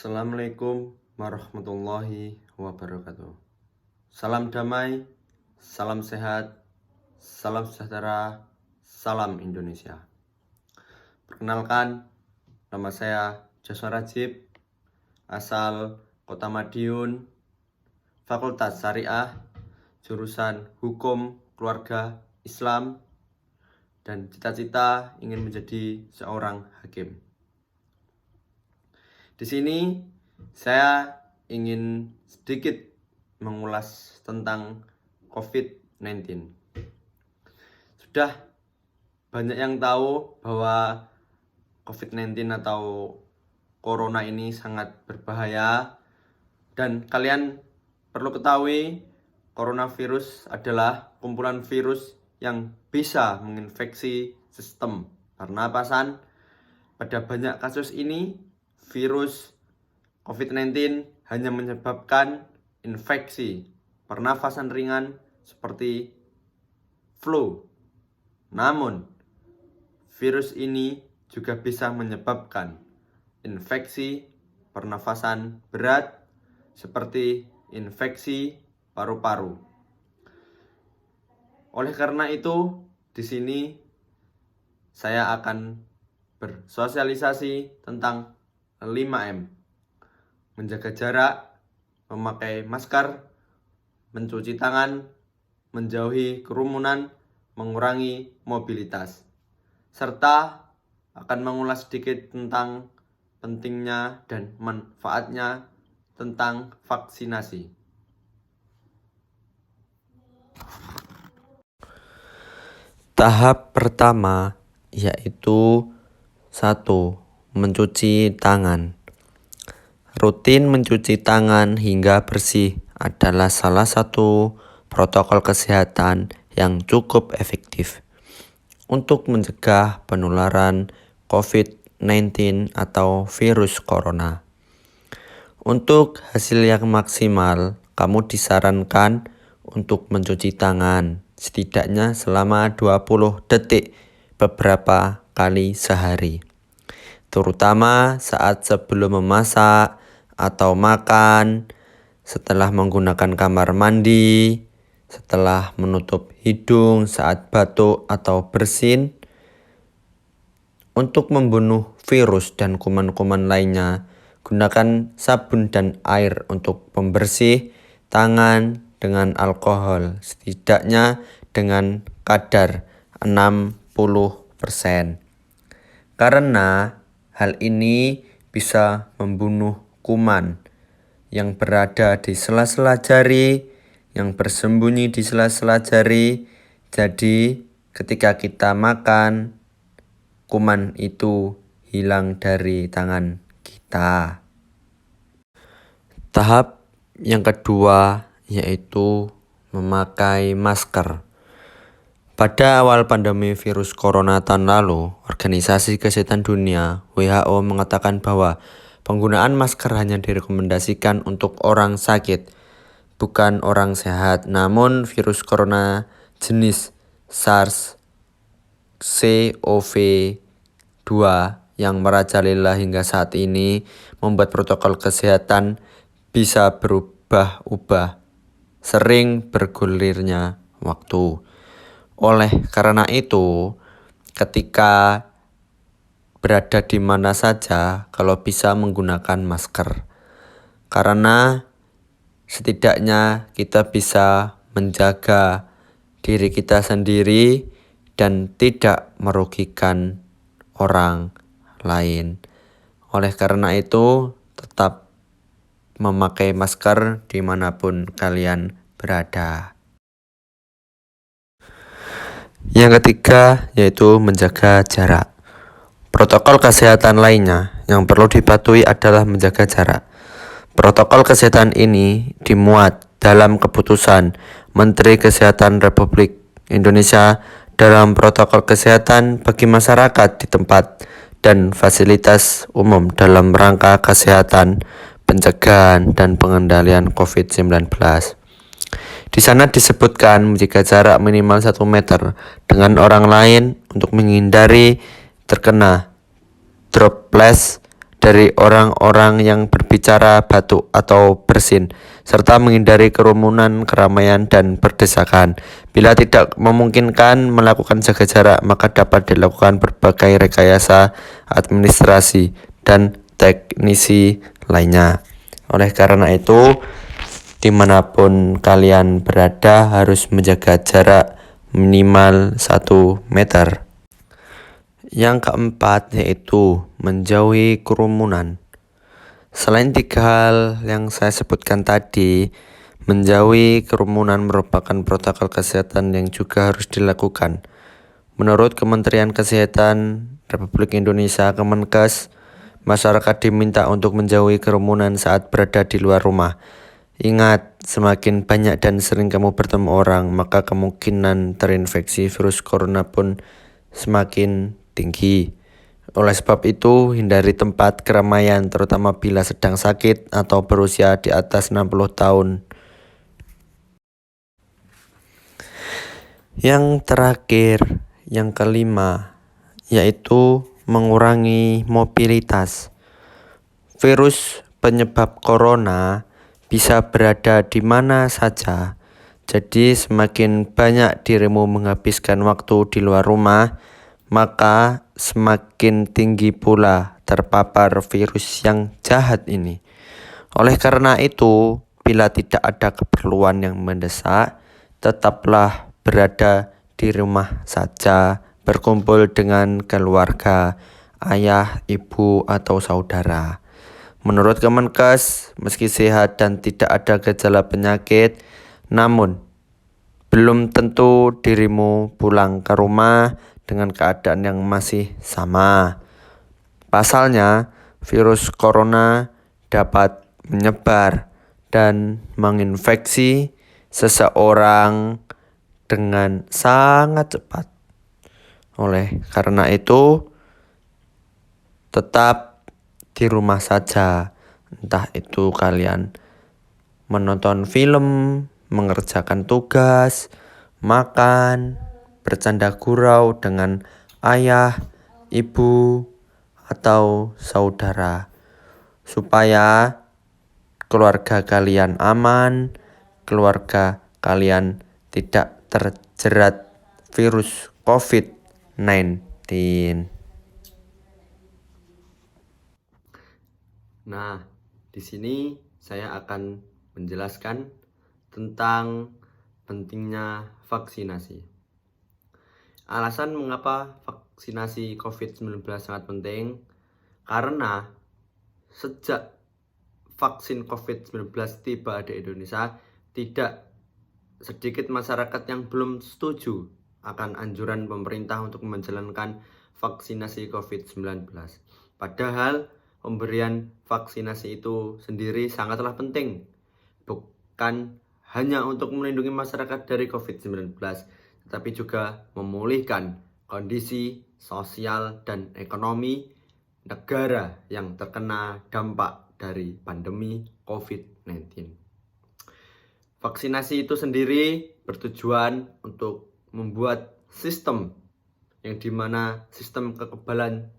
Assalamualaikum warahmatullahi wabarakatuh. Salam damai, salam sehat, salam sejahtera, salam Indonesia. Perkenalkan, nama saya Joshua Rajib, asal Kota Madiun, Fakultas Syariah, jurusan Hukum Keluarga Islam, dan cita-cita ingin menjadi seorang hakim. Di sini saya ingin sedikit mengulas tentang COVID-19. Sudah banyak yang tahu bahwa COVID-19 atau Corona ini sangat berbahaya, dan kalian perlu ketahui coronavirus adalah kumpulan virus yang bisa menginfeksi sistem pernapasan. Pada banyak kasus ini, virus COVID-19 hanya menyebabkan infeksi pernafasan ringan seperti flu. Namun, virus ini juga bisa menyebabkan infeksi pernafasan berat seperti infeksi paru-paru. Oleh karena itu, di sini saya akan bersosialisasi tentang 5M. Menjaga jarak, memakai masker, mencuci tangan, menjauhi kerumunan, mengurangi mobilitas. Serta akan mengulas sedikit tentang pentingnya dan manfaatnya tentang vaksinasi. Tahap pertama yaitu 1. Mencuci tangan. Rutin mencuci tangan hingga bersih adalah salah satu protokol kesehatan yang cukup efektif untuk mencegah penularan COVID-19 atau virus corona. Untuk hasil yang maksimal, kamu disarankan untuk mencuci tangan setidaknya selama 20 detik beberapa kali sehari, terutama saat sebelum memasak atau makan, setelah menggunakan kamar mandi, setelah menutup hidung saat batuk atau bersin. Untuk membunuh virus dan kuman-kuman lainnya, gunakan sabun dan air untuk pembersih tangan dengan alkohol setidaknya dengan kadar 60%. Karena hal ini bisa membunuh kuman yang berada di sela-sela jari, yang bersembunyi di sela-sela jari. Jadi, ketika kita makan, kuman itu hilang dari tangan kita. Tahap yang kedua yaitu memakai masker. Pada awal pandemi virus corona tahun lalu, Organisasi Kesehatan Dunia (WHO) mengatakan bahwa penggunaan masker hanya direkomendasikan untuk orang sakit, bukan orang sehat. Namun, virus corona jenis SARS-CoV-2 yang merajalela hingga saat ini membuat protokol kesehatan bisa berubah-ubah sering bergulirnya waktu. Oleh karena itu, ketika berada di mana saja, kalau bisa menggunakan masker. Karena setidaknya kita bisa menjaga diri kita sendiri dan tidak merugikan orang lain. Oleh karena itu, tetap memakai masker dimanapun kalian berada. Yang ketiga yaitu menjaga jarak. Protokol kesehatan lainnya yang perlu dipatuhi adalah menjaga jarak. Protokol kesehatan ini dimuat dalam keputusan Menteri Kesehatan Republik Indonesia dalam protokol kesehatan bagi masyarakat di tempat dan fasilitas umum dalam rangka kesehatan, pencegahan, dan pengendalian COVID-19. Di sana disebutkan menjaga jarak minimal 1 meter dengan orang lain untuk menghindari terkena droplet dari orang-orang yang berbicara, batuk, atau bersin, serta menghindari kerumunan, keramaian, dan berdesakan. Bila tidak memungkinkan melakukan jaga jarak, maka dapat dilakukan berbagai rekayasa administrasi dan teknisi lainnya. Oleh karena itu, dimanapun kalian berada harus menjaga jarak minimal 1 meter. Yang keempat yaitu menjauhi kerumunan. Selain 3 hal yang saya sebutkan tadi, menjauhi kerumunan merupakan protokol kesehatan yang juga harus dilakukan. Menurut Kementerian Kesehatan Republik Indonesia Kemenkes, masyarakat diminta untuk menjauhi kerumunan saat berada di luar rumah. Ingat, semakin banyak dan sering kamu bertemu orang, maka kemungkinan terinfeksi virus corona pun semakin tinggi. Oleh sebab itu, hindari tempat keramaian terutama bila sedang sakit atau berusia di atas 60 tahun. Yang terakhir, yang kelima, yaitu mengurangi mobilitas. Virus penyebab corona bisa berada di mana saja. Jadi semakin banyak dirimu menghabiskan waktu di luar rumah, maka semakin tinggi pula terpapar virus yang jahat ini. Oleh karena itu, bila tidak ada keperluan yang mendesak, tetaplah berada di rumah saja, berkumpul dengan keluarga, ayah, ibu, atau saudara. Menurut Kemenkes, meski sehat dan tidak ada gejala penyakit, namun belum tentu dirimu pulang ke rumah dengan keadaan yang masih sama. Pasalnya, virus corona dapat menyebar dan menginfeksi seseorang dengan sangat cepat. Oleh karena itu, tetap di rumah saja. Entah itu kalian menonton film, mengerjakan tugas, makan, bercanda gurau dengan ayah, ibu, atau saudara, supaya keluarga kalian aman, keluarga kalian tidak terjerat virus COVID-19. Nah, di sini saya akan menjelaskan tentang pentingnya vaksinasi. Alasan mengapa vaksinasi COVID-19 sangat penting, karena sejak vaksin COVID-19 tiba di Indonesia, tidak sedikit masyarakat yang belum setuju akan anjuran pemerintah untuk menjalankan vaksinasi COVID-19. Padahal pemberian vaksinasi itu sendiri sangatlah penting, bukan hanya untuk melindungi masyarakat dari COVID-19, tetapi juga memulihkan kondisi sosial dan ekonomi negara yang terkena dampak dari pandemi COVID-19. Vaksinasi itu sendiri bertujuan untuk membuat sistem yang dimana sistem kekebalan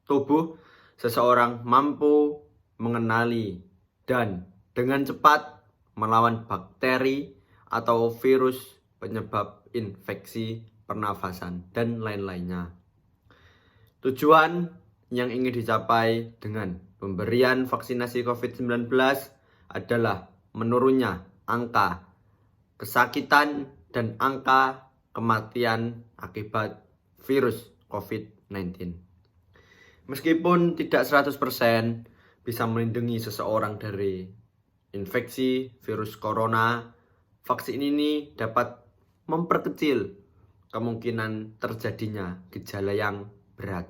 tubuh seseorang mampu mengenali dan dengan cepat melawan bakteri atau virus penyebab infeksi pernafasan dan lain-lainnya. Tujuan yang ingin dicapai dengan pemberian vaksinasi COVID-19 adalah menurunnya angka kesakitan dan angka kematian akibat virus COVID-19. Meskipun tidak 100% bisa melindungi seseorang dari infeksi virus corona, vaksin ini dapat memperkecil kemungkinan terjadinya gejala yang berat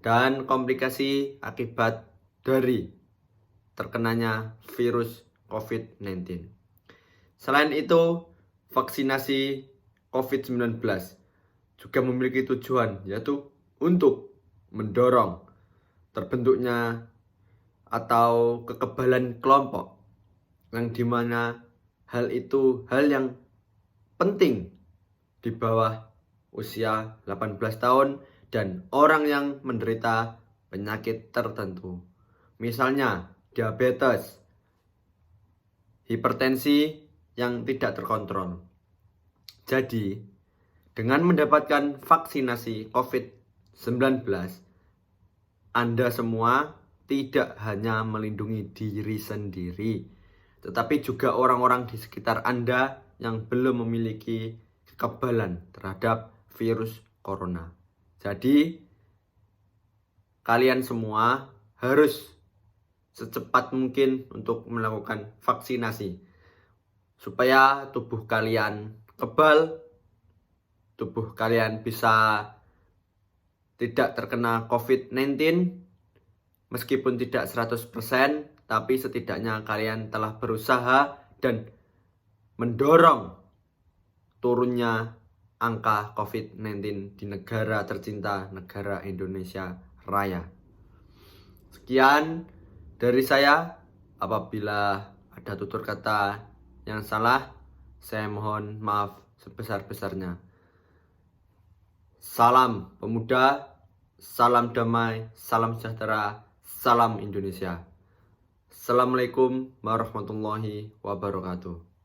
dan komplikasi akibat dari terkenanya virus COVID-19. Selain itu, vaksinasi COVID-19 juga memiliki tujuan, yaitu untuk mendorong terbentuknya atau kekebalan kelompok, yang dimana hal itu hal yang penting di bawah usia 18 tahun dan orang yang menderita penyakit tertentu. Misalnya diabetes, hipertensi yang tidak terkontrol. Jadi, dengan mendapatkan vaksinasi COVID-19, Anda semua tidak hanya melindungi diri sendiri, tetapi juga orang-orang di sekitar Anda yang belum memiliki kekebalan terhadap virus corona. Jadi, kalian semua harus secepat mungkin untuk melakukan vaksinasi supaya tubuh kalian kebal, tubuh kalian bisa tidak terkena COVID-19 meskipun tidak 100%, tapi setidaknya kalian telah berusaha dan mendorong turunnya angka COVID-19 di negara tercinta, negara Indonesia Raya. Sekian dari saya. Apabila ada tutur kata yang salah, saya mohon maaf sebesar-besarnya. Salam pemuda, salam damai, salam sejahtera, salam Indonesia. Assalamualaikum warahmatullahi wabarakatuh.